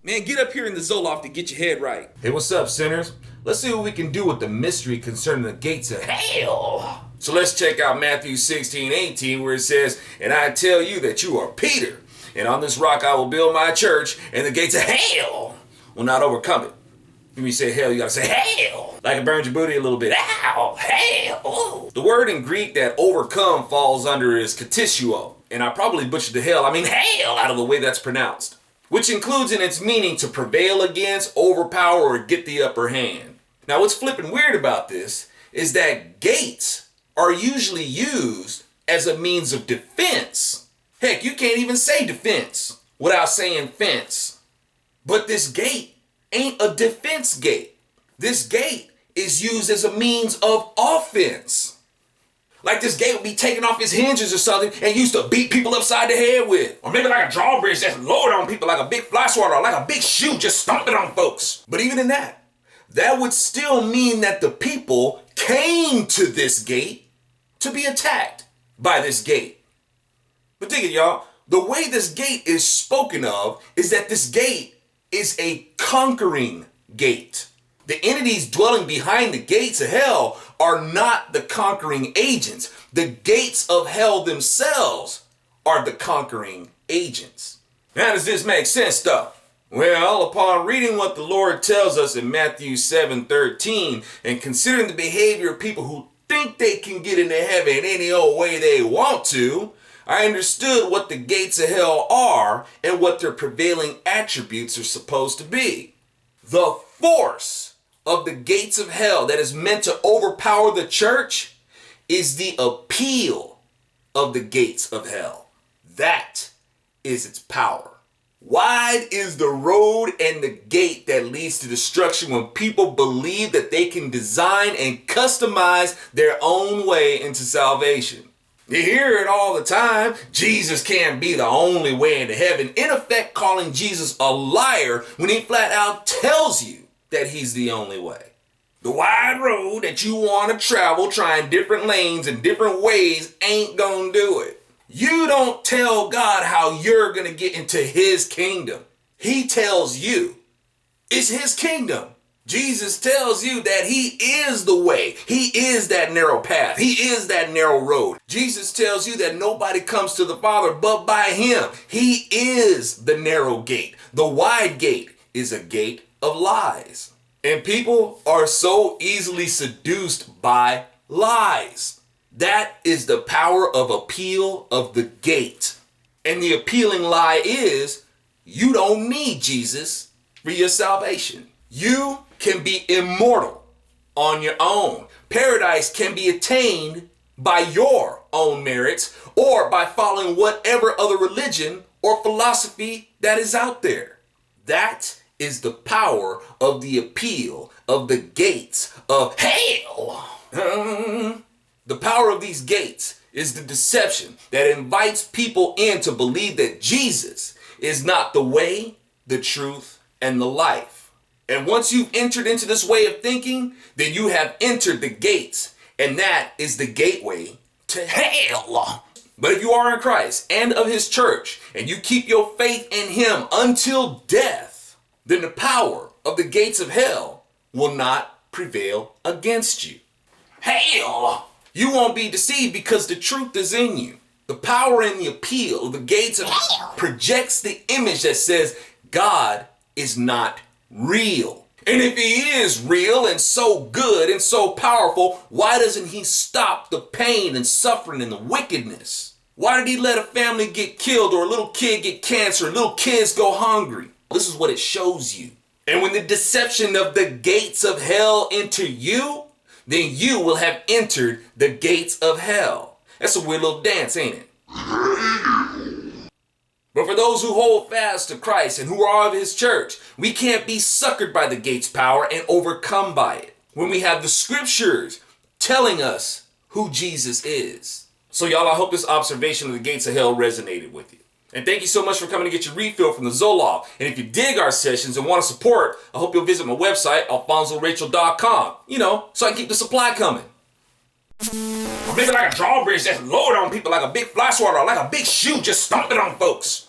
Man, get up here in the Zoloft to get your head right. Hey, what's up, sinners? Let's see what we can do with the mystery concerning the gates of hell. So let's check out Matthew 16:18, where it says, "And I tell you that you are Peter, and on this rock I will build my church, and the gates of hell will not overcome it." When you say hell, you gotta say hell. Like it burns your booty a little bit. Ow, hell. The word in Greek that overcome falls under is katisuo. And I probably butchered the hell out of the way that's pronounced. Which includes in its meaning to prevail against, overpower, or get the upper hand. Now what's flipping weird about this is that gates are usually used as a means of defense. Heck, you can't even say defense without saying fence. But this gate ain't a defense gate. This gate is used as a means of offense. Like this gate would be taken off its hinges or something and used to beat people upside the head with. Or maybe like a drawbridge that's lowered on people like a big fly swatter or like a big shoe just stomping on folks. But even in that would still mean that the people came to this gate to be attacked by this gate. But dig it, y'all. The way this gate is spoken of is that this gate is a conquering gate. The entities dwelling behind the gates of hell are not the conquering agents. The gates of hell themselves are the conquering agents. How does this make sense, though? Well, upon reading what the Lord tells us in Matthew 7:13 and considering the behavior of people who think they can get into heaven any old way they want to, I understood what the gates of hell are and what their prevailing attributes are supposed to be. The force of the gates of hell that is meant to overpower the church is the appeal of the gates of hell. That is its power. Wide is the road and the gate that leads to destruction when people believe that they can design and customize their own way into salvation. You hear it all the time. Jesus can't be the only way into heaven. In effect, calling Jesus a liar when he flat out tells you that he's the only way. The wide road that you want to travel, trying different lanes and different ways, ain't gonna do it. You don't tell God how you're gonna get into his kingdom. He tells you. It's his kingdom. Jesus tells you that he is the way. He is that narrow path. He is that narrow road. Jesus tells you that nobody comes to the Father but by him. He is the narrow gate. The wide gate is a gate of lies. And people are so easily seduced by lies. That is the power of appeal of the gate. And the appealing lie is you don't need Jesus for your salvation. You can be immortal on your own. Paradise can be attained by your own merits or by following whatever other religion or philosophy that is out there. That is the power of the appeal of the gates of hell. The power of these gates is the deception that invites people in to believe that Jesus is not the way, the truth, and the life. And once you've entered into this way of thinking, then you have entered the gates, and that is the gateway to hell. But if you are in Christ and of his church, and you keep your faith in him until death, then the power of the gates of hell will not prevail against you. Hell! You won't be deceived because the truth is in you. The power and the appeal of the gates of hell projects the image that says God is not real. And if he is real and so good and so powerful, why doesn't he stop the pain and suffering and the wickedness? Why did he let a family get killed or a little kid get cancer and little kids go hungry? This is what it shows you. And when the deception of the gates of hell enter you, then you will have entered the gates of hell. That's a weird little dance, ain't it? But for those who hold fast to Christ and who are of his church, we can't be suckered by the gate's power and overcome by it when we have the scriptures telling us who Jesus is. So y'all, I hope this observation of the gates of hell resonated with you. And thank you so much for coming to get your refill from the Zoloft. And if you dig our sessions and want to support, I hope you'll visit my website, AlfonZoRachel.com, so I can keep the supply coming. Or maybe like a drawbridge that's lowered on people like a big fly swatter or like a big shoe just stomping on folks.